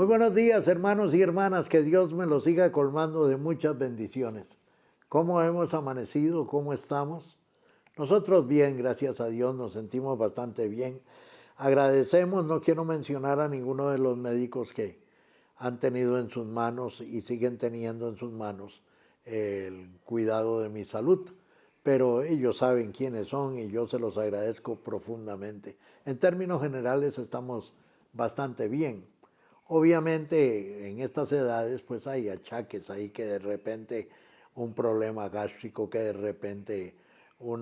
Muy buenos días, hermanos y hermanas, que Dios me los siga colmando de muchas bendiciones. ¿Cómo hemos amanecido? ¿Cómo estamos? Nosotros bien, gracias a Dios, nos sentimos bastante bien. Agradecemos, no quiero mencionar a ninguno de los médicos que han tenido en sus manos y siguen teniendo en sus manos el cuidado de mi salud, pero ellos saben quiénes son y yo se los agradezco profundamente. En términos generales estamos bastante bien. Obviamente en estas edades pues hay achaques ahí, que de repente un problema gástrico, que de repente un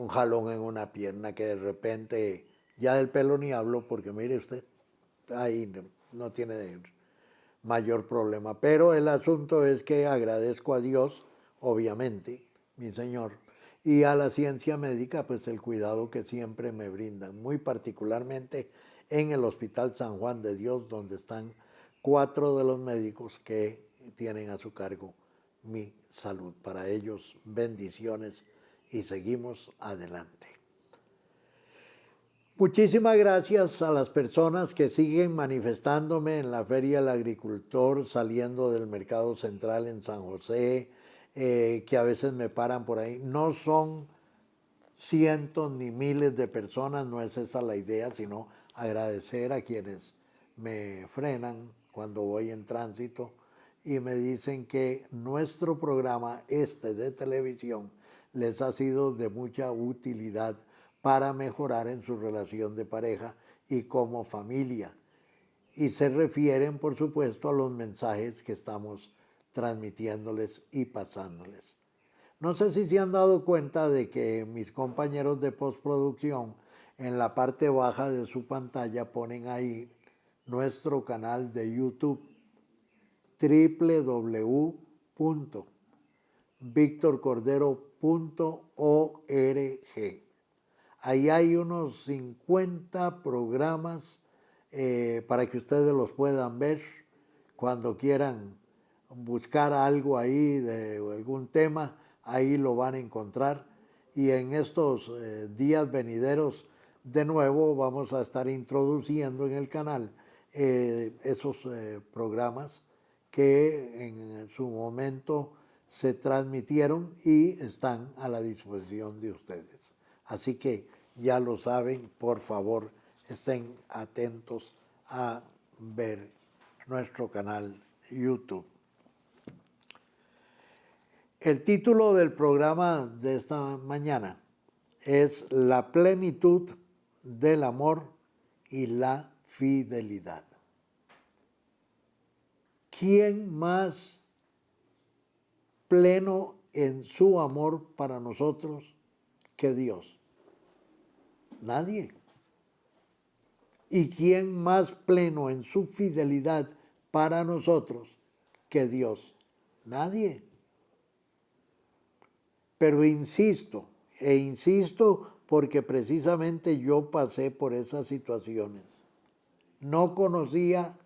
jalón en una pierna, que de repente, ya del pelo ni hablo porque mire usted, ahí no tiene mayor problema. Pero el asunto es que agradezco a Dios, obviamente, mi Señor, y a la ciencia médica, pues el cuidado que siempre me brindan, muy particularmente en el Hospital San Juan de Dios, donde están 4 de los médicos que tienen a su cargo mi salud. Para ellos, bendiciones y seguimos adelante. Muchísimas gracias a las personas que siguen manifestándome en la Feria del Agricultor, saliendo del Mercado Central en San José, que a veces me paran por ahí. No son cientos ni miles de personas, no es esa la idea, sino agradecer a quienes me frenan cuando voy en tránsito y me dicen que nuestro programa de televisión les ha sido de mucha utilidad para mejorar en su relación de pareja y como familia. Y se refieren, por supuesto, a los mensajes que estamos transmitiéndoles y pasándoles. No sé si se han dado cuenta de que mis compañeros de postproducción en la parte baja de su pantalla ponen ahí nuestro canal de YouTube, www.victorcordero.org. Ahí hay unos 50 programas para que ustedes los puedan ver cuando quieran buscar algo ahí de algún tema, ahí lo van a encontrar. Y en estos días venideros, de nuevo, vamos a estar introduciendo en el canal esos programas que en su momento se transmitieron y están a la disposición de ustedes. Así que ya lo saben, por favor, estén atentos a ver nuestro canal YouTube. El título del programa de esta mañana es La plenitud del amor y la fidelidad. ¿Quién más pleno en su amor para nosotros que Dios? Nadie. ¿Y quién más pleno en su fidelidad para nosotros que Dios? Nadie. Pero insisto, porque precisamente yo pasé por esas situaciones. No conocía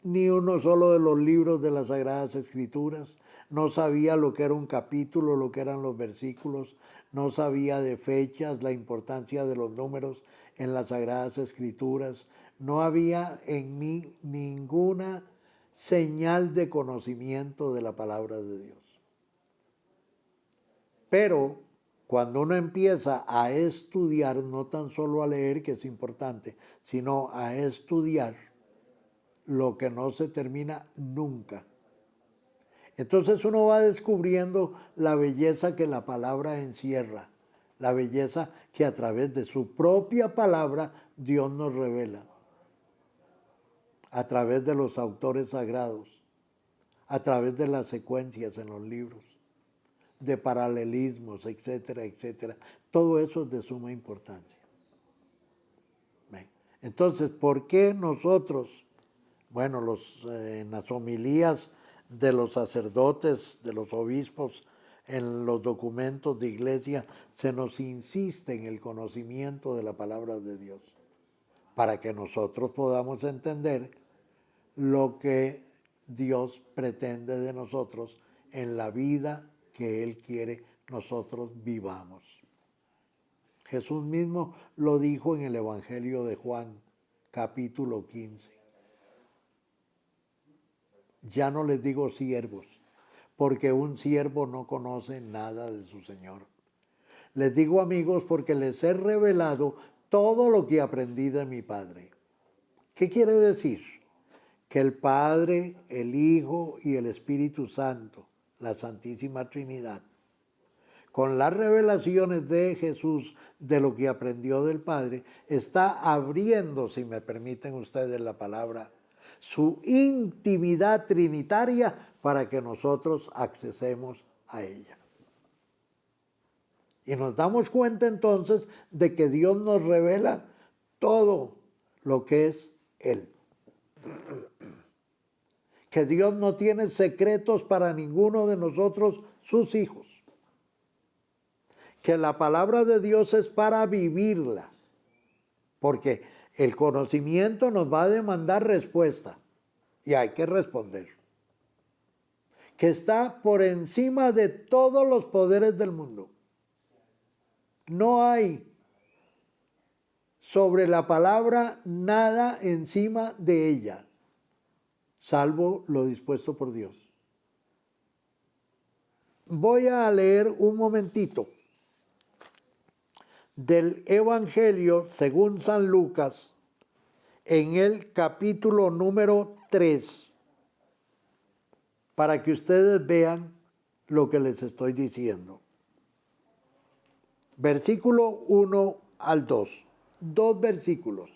ni uno solo de los libros de las Sagradas Escrituras, no sabía lo que era un capítulo, lo que eran los versículos, no sabía de fechas, la importancia de los números en las Sagradas Escrituras, no había en mí ninguna señal de conocimiento de la palabra de Dios. Pero cuando uno empieza a estudiar, no tan solo a leer, que es importante, sino a estudiar, lo que no se termina nunca. Entonces uno va descubriendo la belleza que la palabra encierra, la belleza que a través de su propia palabra Dios nos revela, a través de los autores sagrados, a través de las secuencias en los libros, de paralelismos, etcétera, etcétera. Todo eso es de suma importancia. Entonces, ¿por qué nosotros, bueno, en las homilías de los sacerdotes, de los obispos, en los documentos de iglesia, se nos insiste en el conocimiento de la palabra de Dios, para que nosotros podamos entender lo que Dios pretende de nosotros en la vida que Él quiere nosotros vivamos. Jesús mismo lo dijo en el Evangelio de Juan, capítulo 15. Ya no les digo siervos, porque un siervo no conoce nada de su Señor. Les digo amigos porque les he revelado todo lo que aprendí de mi Padre. ¿Qué quiere decir? Que el Padre, el Hijo y el Espíritu Santo, la Santísima Trinidad, con las revelaciones de Jesús, de lo que aprendió del Padre, está abriendo, si me permiten ustedes la palabra, su intimidad trinitaria para que nosotros accesemos a ella. Y nos damos cuenta entonces de que Dios nos revela todo lo que es Él. Que Dios no tiene secretos para ninguno de nosotros, sus hijos. Que la palabra de Dios es para vivirla, porque el conocimiento nos va a demandar respuesta y hay que responder. Que está por encima de todos los poderes del mundo. No hay sobre la palabra nada encima de ella, salvo lo dispuesto por Dios. Voy a leer un momentito del Evangelio según San Lucas en el capítulo número 3, para que ustedes vean lo que les estoy diciendo. Versículo 1 al 2, dos versículos.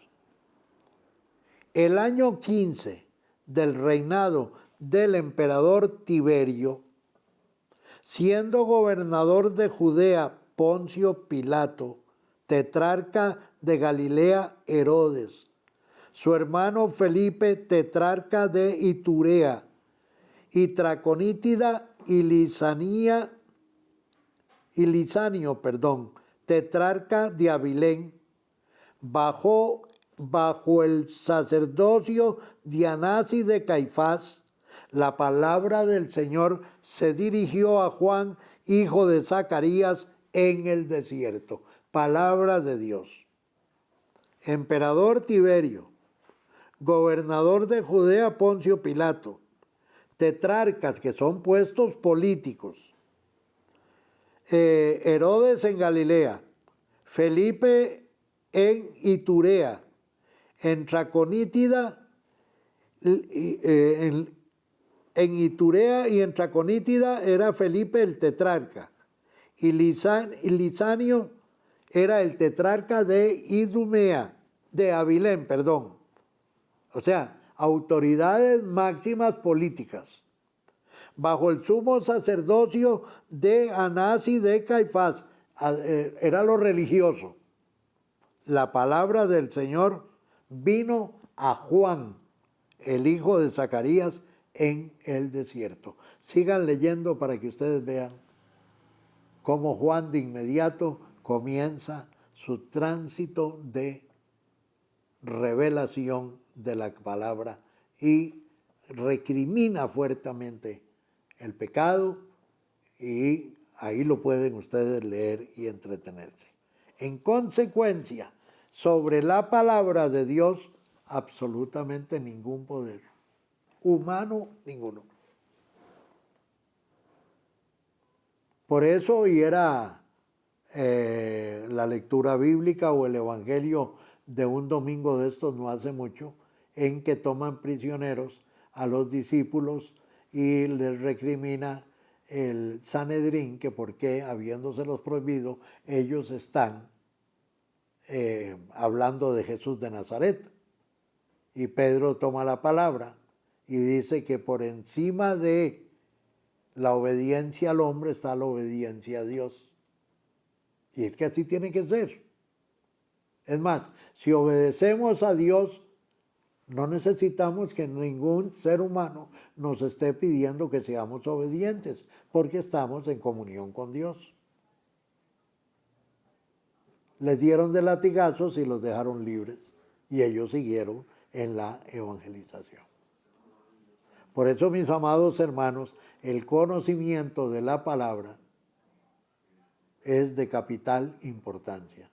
El año 15 del reinado del emperador Tiberio, siendo gobernador de Judea Poncio Pilato, tetrarca de Galilea Herodes, su hermano Felipe, tetrarca de Iturea, y Traconítida y Lisanio, tetrarca de Abilén, bajo el sacerdocio de Anás y de Caifás, la palabra del Señor se dirigió a Juan, hijo de Zacarías, en el desierto. Palabra de Dios. Emperador Tiberio, gobernador de Judea Poncio Pilato, tetrarcas, que son puestos políticos, Herodes en Galilea, Felipe en Iturea, en Traconítida, en Iturea y en Traconítida era Felipe el tetrarca, y Lisanio era el tetrarca de Idumea, de Abilén, perdón. O sea, autoridades máximas políticas. Bajo el sumo sacerdocio de Anás y de Caifás, era lo religioso. La palabra del Señor vino a Juan, el hijo de Zacarías, en el desierto. Sigan leyendo para que ustedes vean cómo Juan de inmediato comienza su tránsito de revelación de la palabra y recrimina fuertemente el pecado, y ahí lo pueden ustedes leer y entretenerse. En consecuencia, sobre la palabra de Dios, absolutamente ningún poder, humano ninguno. Por eso, y era la lectura bíblica o el evangelio de un domingo de estos no hace mucho, en que toman prisioneros a los discípulos y les recrimina el Sanedrín que por qué, habiéndoselos prohibido, ellos están hablando de Jesús de Nazaret. Y Pedro toma la palabra y dice que por encima de la obediencia al hombre está la obediencia a Dios. Y es que así tiene que ser. Es más, si obedecemos a Dios, no necesitamos que ningún ser humano nos esté pidiendo que seamos obedientes, porque estamos en comunión con Dios. Les dieron de latigazos y los dejaron libres, y ellos siguieron en la evangelización. Por eso, mis amados hermanos, el conocimiento de la palabra es de capital importancia.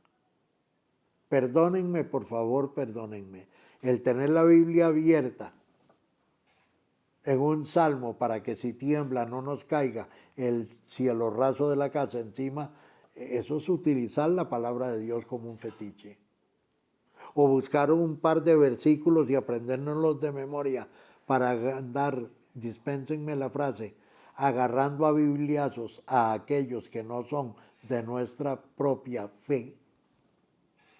Perdónenme, por favor, perdónenme. El tener la Biblia abierta en un salmo para que si tiembla no nos caiga el cielo raso de la casa encima, eso es utilizar la palabra de Dios como un fetiche. O buscar un par de versículos y aprendérnoslos de memoria para andar, dispénsenme la frase, agarrando a bibliazos a aquellos que no son de nuestra propia fe.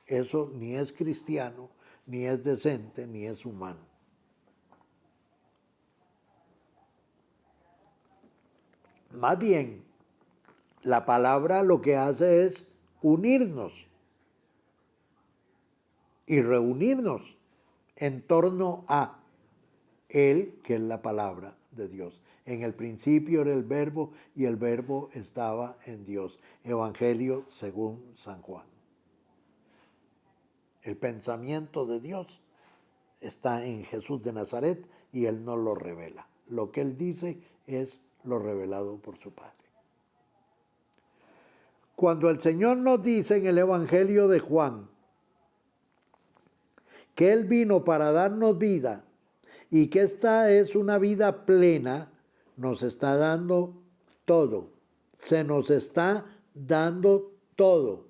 Eso ni es cristiano, ni es decente, ni es humano. Más bien, la palabra lo que hace es unirnos y reunirnos en torno a Él, que es la palabra de Dios. En el principio era el verbo y el verbo estaba en Dios. Evangelio según San Juan. El pensamiento de Dios está en Jesús de Nazaret y Él no lo revela. Lo que Él dice es lo revelado por su Padre. Cuando el Señor nos dice en el Evangelio de Juan que Él vino para darnos vida y que esta es una vida plena, nos está dando todo. Se nos está dando todo,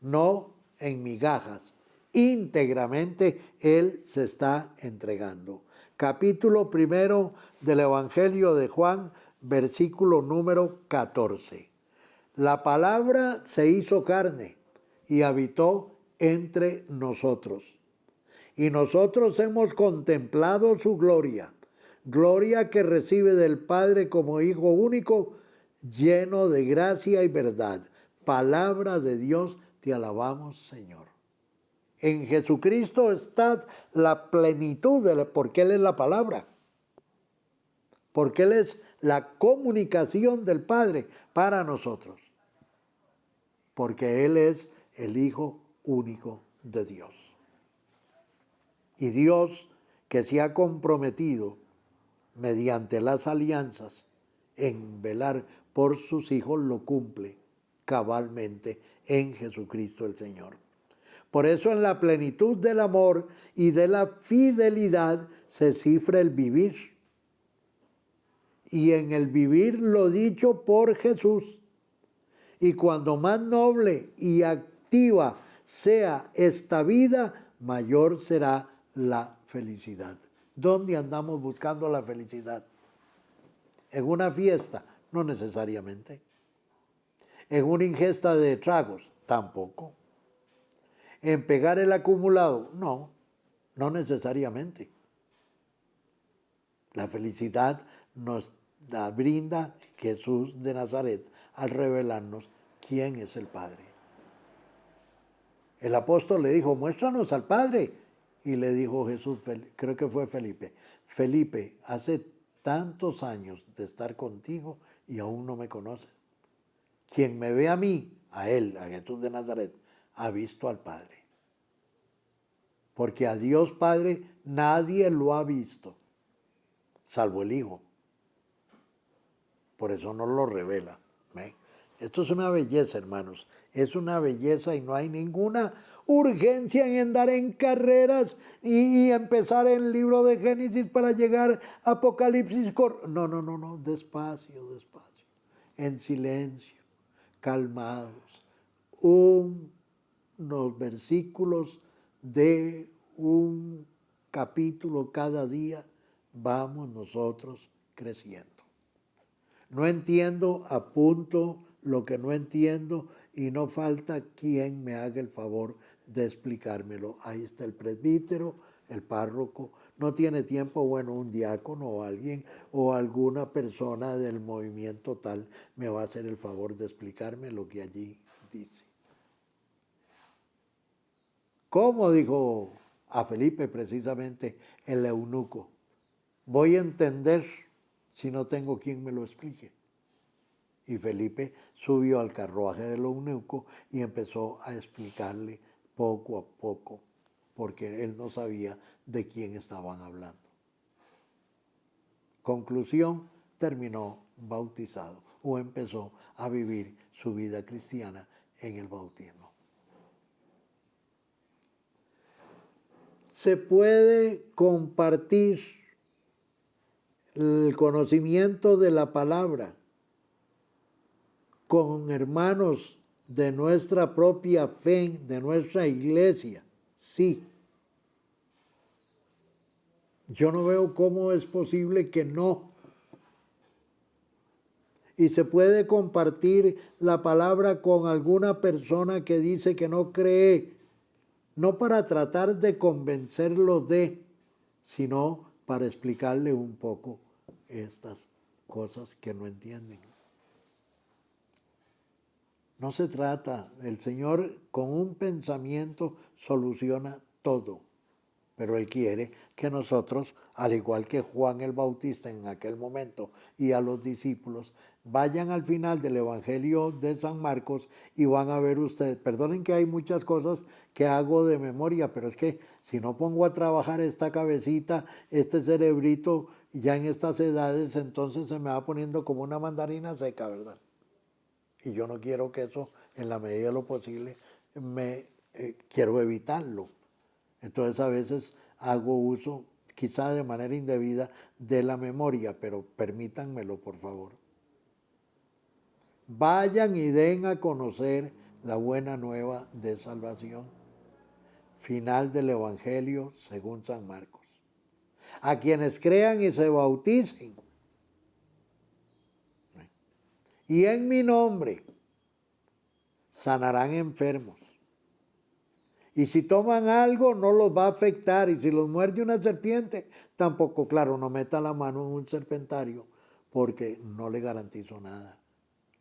no en migajas. Íntegramente Él se está entregando. Capítulo 1 del Evangelio de Juan, versículo número 14. La palabra se hizo carne y habitó entre nosotros. Y nosotros hemos contemplado su gloria, gloria que recibe del Padre como Hijo único, lleno de gracia y verdad. Palabra de Dios, te alabamos, Señor. En Jesucristo está la plenitud, porque Él es la palabra, porque Él es la comunicación del Padre para nosotros, porque Él es el Hijo único de Dios. Y Dios, que se ha comprometido mediante las alianzas en velar por sus hijos, lo cumple cabalmente en Jesucristo el Señor. Por eso en la plenitud del amor y de la fidelidad se cifra el vivir. Y en el vivir lo dicho por Jesús. Y cuando más noble y activa sea esta vida, mayor será la felicidad. ¿Dónde andamos buscando la felicidad? ¿En una fiesta? No necesariamente. ¿En una ingesta de tragos? Tampoco. ¿En pegar el acumulado? No, no necesariamente. La felicidad nos la brinda Jesús de Nazaret al revelarnos quién es el Padre. El apóstol le dijo, muéstranos al Padre. Y le dijo Jesús, creo que fue Felipe, Felipe, hace tantos años de estar contigo y aún no me conoces. Quien me ve a mí, a Él, a Jesús de Nazaret, ha visto al Padre. Porque a Dios Padre nadie lo ha visto, salvo el Hijo. Por eso no lo revela. ¿Ve? Esto es una belleza, hermanos. Es una belleza y no hay ninguna urgencia en andar en carreras y empezar el libro de Génesis para llegar a Apocalipsis. No, despacio, despacio, en silencio, calmados. Unos versículos de un capítulo cada día, vamos nosotros creciendo. No entiendo, apunto lo que no entiendo y no falta quien me haga el favor de explicármelo. Ahí está el presbítero, el párroco. No tiene tiempo, bueno, un diácono o alguien o alguna persona del movimiento tal me va a hacer el favor de explicarme lo que allí dice. ¿Cómo? Dijo a Felipe precisamente el eunuco. Voy a entender si no tengo quien me lo explique. Y Felipe subió al carruaje del eunuco y empezó a explicarle poco a poco, porque él no sabía de quién estaban hablando. Conclusión, terminó bautizado o empezó a vivir su vida cristiana en el bautismo. Se puede compartir el conocimiento de la palabra con hermanos de nuestra propia fe, de nuestra iglesia, sí. Yo no veo cómo es posible que no. Y se puede compartir la palabra con alguna persona que dice que no cree, no para tratar de convencerlo de, sino para explicarle un poco estas cosas que no entienden. No se trata, el Señor con un pensamiento soluciona todo, pero Él quiere que nosotros, al igual que Juan el Bautista en aquel momento y a los discípulos, vayan al final del Evangelio de San Marcos y van a ver ustedes, perdonen que hay muchas cosas que hago de memoria, pero es que si no pongo a trabajar esta cabecita, este cerebrito, ya en estas edades, entonces se me va poniendo como una mandarina seca, ¿verdad? Y yo no quiero que eso, en la medida de lo posible, quiero evitarlo. Entonces a veces hago uso, quizá de manera indebida, de la memoria, pero permítanmelo, por favor. Vayan y den a conocer la buena nueva de salvación. Final del Evangelio según San Marcos. A quienes crean y se bauticen. Y en mi nombre sanarán enfermos. Y si toman algo, no los va a afectar. Y si los muerde una serpiente, tampoco, claro, no meta la mano en un serpentario, porque no le garantizo nada.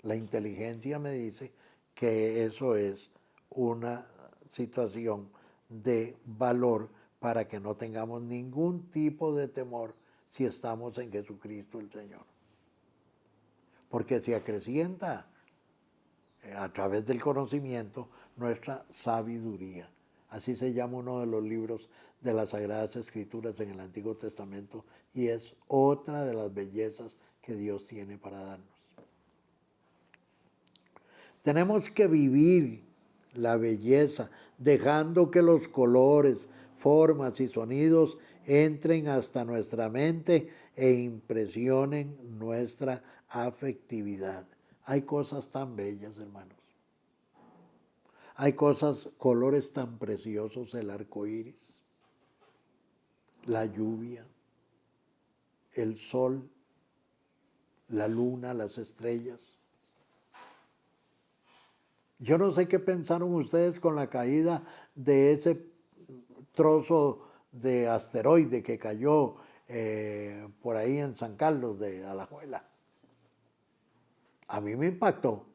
La inteligencia me dice que eso es una situación de valor para que no tengamos ningún tipo de temor si estamos en Jesucristo el Señor. Porque se acrecienta a través del conocimiento nuestra sabiduría. Así se llama uno de los libros de las Sagradas Escrituras en el Antiguo Testamento y es otra de las bellezas que Dios tiene para darnos. Tenemos que vivir la belleza, dejando que los colores, formas y sonidos entren hasta nuestra mente e impresionen nuestra afectividad. Hay cosas tan bellas, hermanos. Hay cosas, colores tan preciosos, el arco iris, la lluvia, el sol, la luna, las estrellas. Yo no sé qué pensaron ustedes con la caída de ese trozo de asteroide que cayó por ahí en San Carlos de Alajuela. A mí me impactó.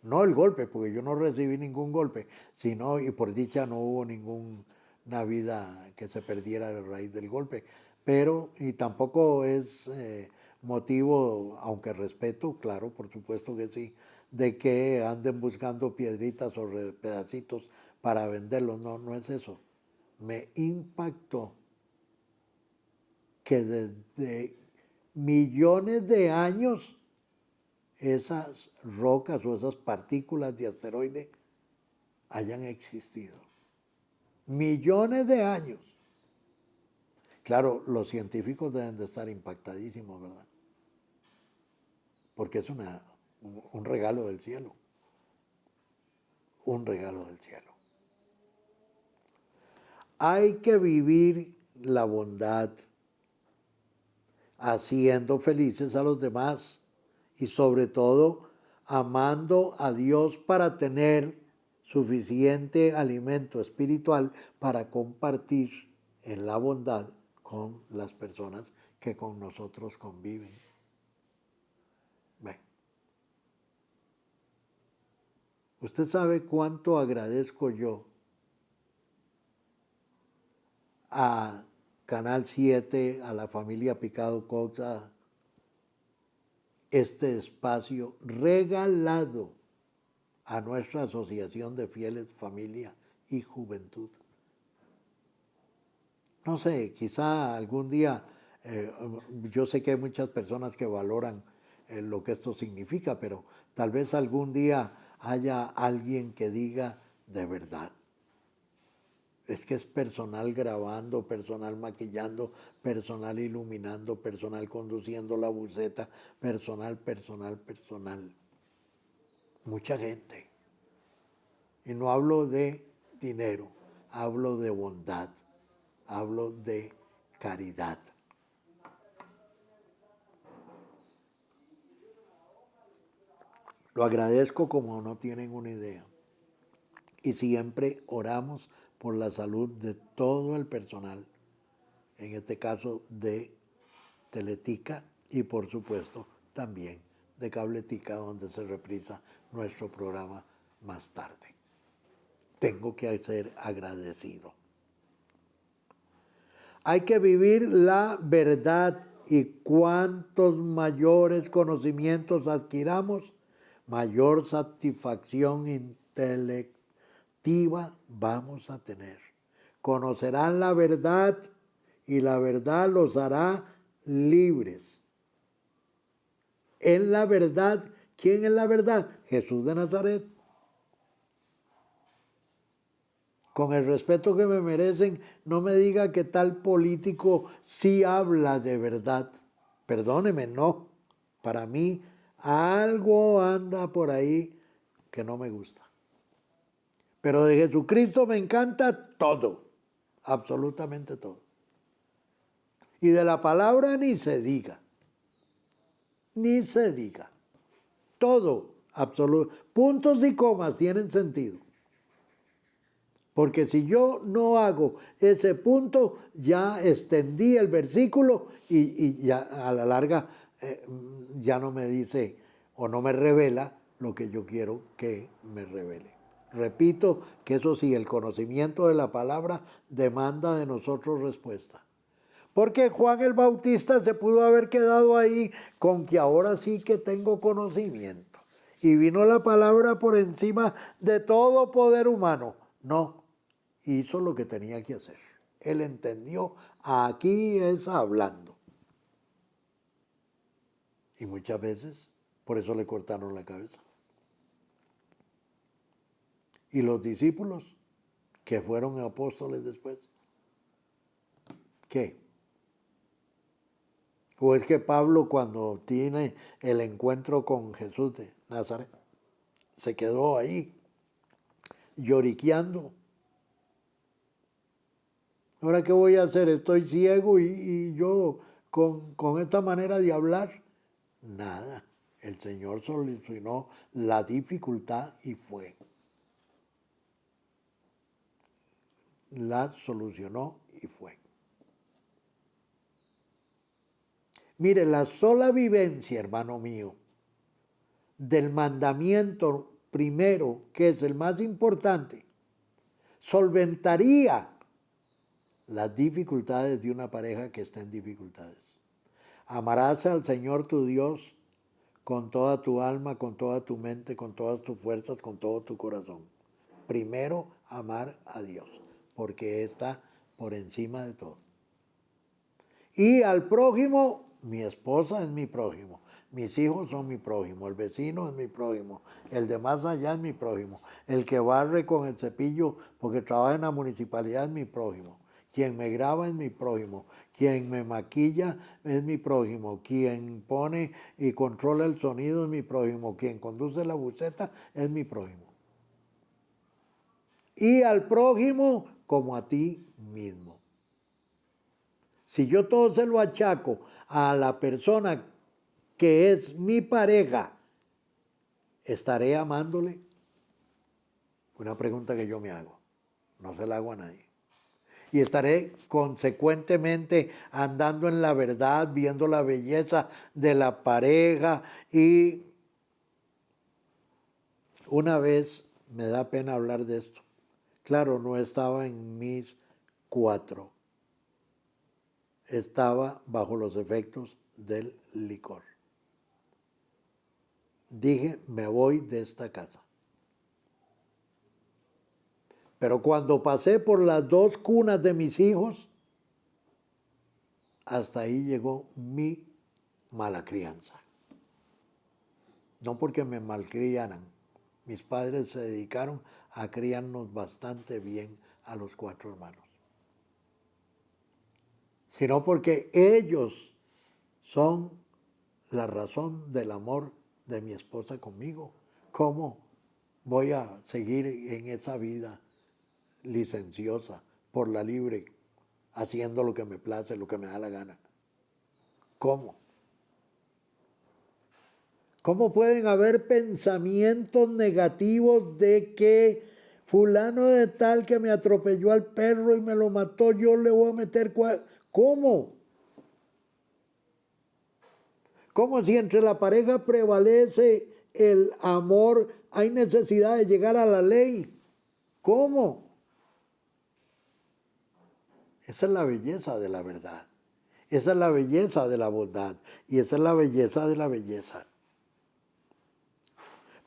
No el golpe, porque yo no recibí ningún golpe, sino, y por dicha no hubo ninguna vida que se perdiera a raíz del golpe. Pero, y tampoco es motivo, aunque respeto, claro, por supuesto que sí, de que anden buscando piedritas o pedacitos para venderlos. No, no es eso. Me impactó que desde millones de años esas rocas o esas partículas de asteroide hayan existido. Millones de años. Claro, los científicos deben de estar impactadísimos, ¿verdad? Porque es un regalo del cielo. Un regalo del cielo. Hay que vivir la bondad, haciendo felices a los demás y sobre todo amando a Dios para tener suficiente alimento espiritual para compartir en la bondad con las personas que con nosotros conviven. Bueno, usted sabe cuánto agradezco yo a Canal 7, a la familia Picado Coxa, este espacio regalado a nuestra Asociación de Fieles Familia y Juventud. No sé, quizá algún día, yo sé que hay muchas personas que valoran lo que esto significa, pero tal vez algún día haya alguien que diga de verdad. Es que es personal grabando, personal maquillando, personal iluminando, personal conduciendo la buceta, personal. Mucha gente. Y no hablo de dinero, hablo de bondad, hablo de caridad. Lo agradezco como no tienen una idea. Y siempre oramos por la salud de todo el personal, en este caso de Teletica y por supuesto también de Cabletica, donde se reprisa nuestro programa más tarde. Tengo que ser agradecido. Hay que vivir la verdad, y cuantos mayores conocimientos adquiramos, mayor satisfacción intelectiva vamos a tener. Conocerán la verdad y la verdad los hará libres. En la verdad, ¿quién es la verdad? Jesús de Nazaret. Con el respeto que me merecen, no me diga que tal político sí habla de verdad. Perdóneme, no. Para mí, algo anda por ahí que no me gusta. Pero de Jesucristo me encanta todo, absolutamente todo. Y de la palabra ni se diga. Ni se diga. Todo, absoluto. Puntos y comas tienen sentido. Porque si yo no hago ese punto, ya extendí el versículo y ya a la larga ya no me dice o no me revela lo que yo quiero que me revele. Repito que eso sí, el conocimiento de la palabra demanda de nosotros respuesta. Porque Juan el Bautista se pudo haber quedado ahí con que ahora sí que tengo conocimiento. Y vino la palabra por encima de todo poder humano. No, hizo lo que tenía que hacer. Él entendió, aquí es hablando. Y muchas veces por eso le cortaron la cabeza. Y los discípulos, que fueron apóstoles después, ¿qué? ¿O es que Pablo, cuando tiene el encuentro con Jesús de Nazaret, se quedó ahí lloriqueando? ¿Ahora qué voy a hacer? Estoy ciego y yo con esta manera de hablar. Nada. El Señor solucionó la dificultad y fue. La solucionó y fue. Mire, la sola vivencia, hermano mío, del mandamiento primero, que es el más importante, solventaría las dificultades de una pareja que está en dificultades. Amarás al Señor tu Dios con toda tu alma, con toda tu mente, con todas tus fuerzas, con todo tu corazón. Primero, amar a Dios, porque está por encima de todo. Y al prójimo, mi esposa es mi prójimo, mis hijos son mi prójimo, el vecino es mi prójimo, el de más allá es mi prójimo, el que barre con el cepillo porque trabaja en la municipalidad es mi prójimo, quien me graba es mi prójimo, quien me maquilla es mi prójimo, quien pone y controla el sonido es mi prójimo, quien conduce la buceta es mi prójimo. Y al prójimo como a ti mismo. Si yo todo se lo achaco a la persona que es mi pareja, ¿estaré amándole? Una pregunta que yo me hago. No se la hago a nadie. Y estaré consecuentemente andando en la verdad, viendo la belleza de la pareja. Y una vez, me da pena hablar de esto, claro, no estaba en mis 4. Estaba bajo los efectos del licor. Dije, me voy de esta casa. Pero cuando pasé por las 2 cunas de mis hijos, hasta ahí llegó mi mala crianza. No porque me malcriaran. Mis padres se dedicaron a criarnos bastante bien a los 4 hermanos, sino porque ellos son la razón del amor de mi esposa conmigo. ¿Cómo voy a seguir en esa vida licenciosa, por la libre, haciendo lo que me place, lo que me da la gana? ¿Cómo? ¿Cómo pueden haber pensamientos negativos de que fulano de tal que me atropelló al perro y me lo mató, yo le voy a meter... ¿Cómo? ¿Cómo si entre la pareja prevalece el amor, hay necesidad de llegar a la ley? ¿Cómo? Esa es la belleza de la verdad. Esa es la belleza de la bondad. Y esa es la belleza de la belleza.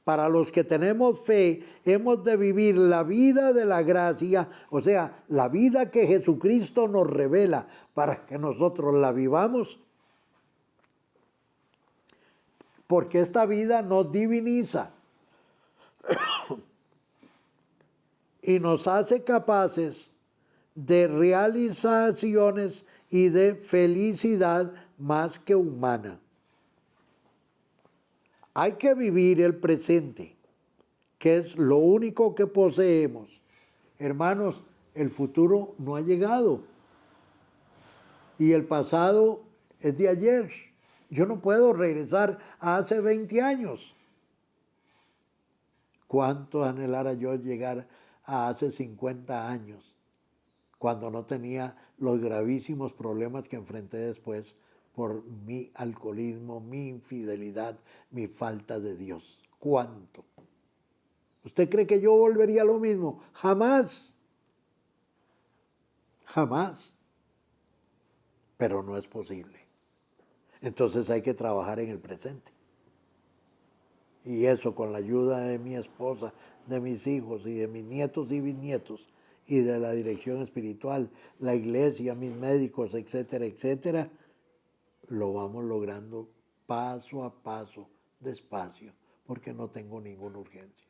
Para los que tenemos fe, hemos de vivir la vida de la gracia, o sea, la vida que Jesucristo nos revela para que nosotros la vivamos. Porque esta vida nos diviniza y nos hace capaces de realizaciones y de felicidad más que humana. Hay que vivir el presente, que es lo único que poseemos. Hermanos, el futuro no ha llegado y el pasado es de ayer. Yo no puedo regresar a hace 20 años. ¿Cuánto anhelara yo llegar a hace 50 años, cuando no tenía los gravísimos problemas que enfrenté después por mi alcoholismo, mi infidelidad, mi falta de Dios? ¿Cuánto? ¿Usted cree que yo volvería a lo mismo? Jamás. Jamás. Pero no es posible. Entonces hay que trabajar en el presente. Y eso con la ayuda de mi esposa, de mis hijos y de mis nietos y bisnietos y de la dirección espiritual, la iglesia, mis médicos, etcétera, etcétera, lo vamos logrando paso a paso, despacio, porque no tengo ninguna urgencia.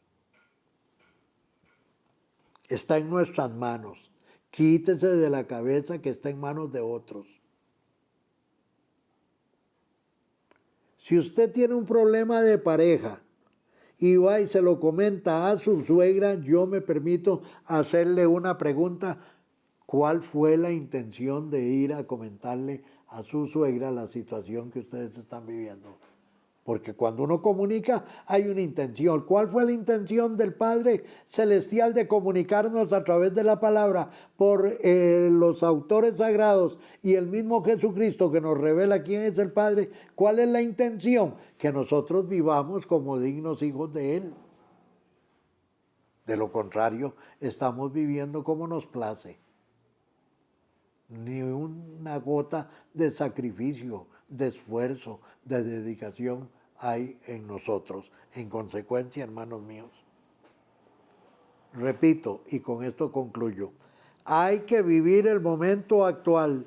Está en nuestras manos. Quítese de la cabeza que está en manos de otros. Si usted tiene un problema de pareja y va y se lo comenta a su suegra, yo me permito hacerle una pregunta. ¿Cuál fue la intención de ir a comentarle a su suegra la situación que ustedes están viviendo? Porque cuando uno comunica hay una intención. ¿Cuál fue la intención del Padre Celestial de comunicarnos a través de la palabra por los autores sagrados y el mismo Jesucristo que nos revela quién es el Padre? ¿Cuál es la intención? Que nosotros vivamos como dignos hijos de Él. De lo contrario, estamos viviendo como nos place. Ni una gota de sacrificio, de esfuerzo, de dedicación hay en nosotros. En consecuencia, hermanos míos, repito, y con esto concluyo, hay que vivir el momento actual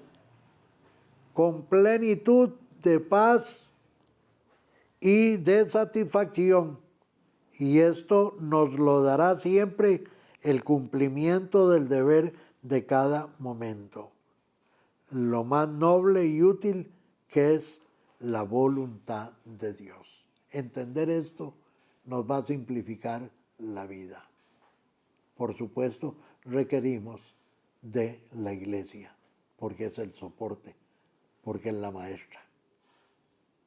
con plenitud de paz y de satisfacción, y esto nos lo dará siempre el cumplimiento del deber de cada momento. Lo más noble y útil que es la voluntad de Dios. Entender esto nos va a simplificar la vida. Por supuesto, requerimos de la iglesia, porque es el soporte, porque es la maestra,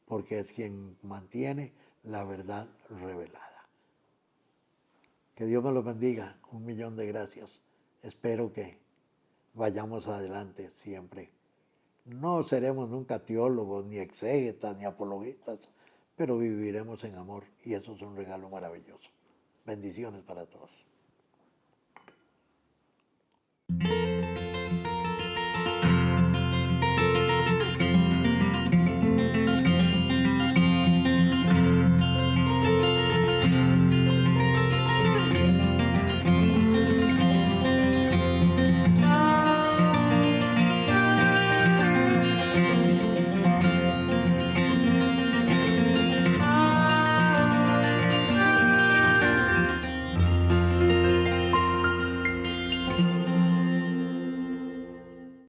porque es quien mantiene la verdad revelada. Que Dios me los bendiga. 1.000.000 de gracias. Espero que vayamos adelante siempre. No seremos nunca teólogos, ni exégetas, ni apologistas, pero viviremos en amor y eso es un regalo maravilloso. Bendiciones para todos.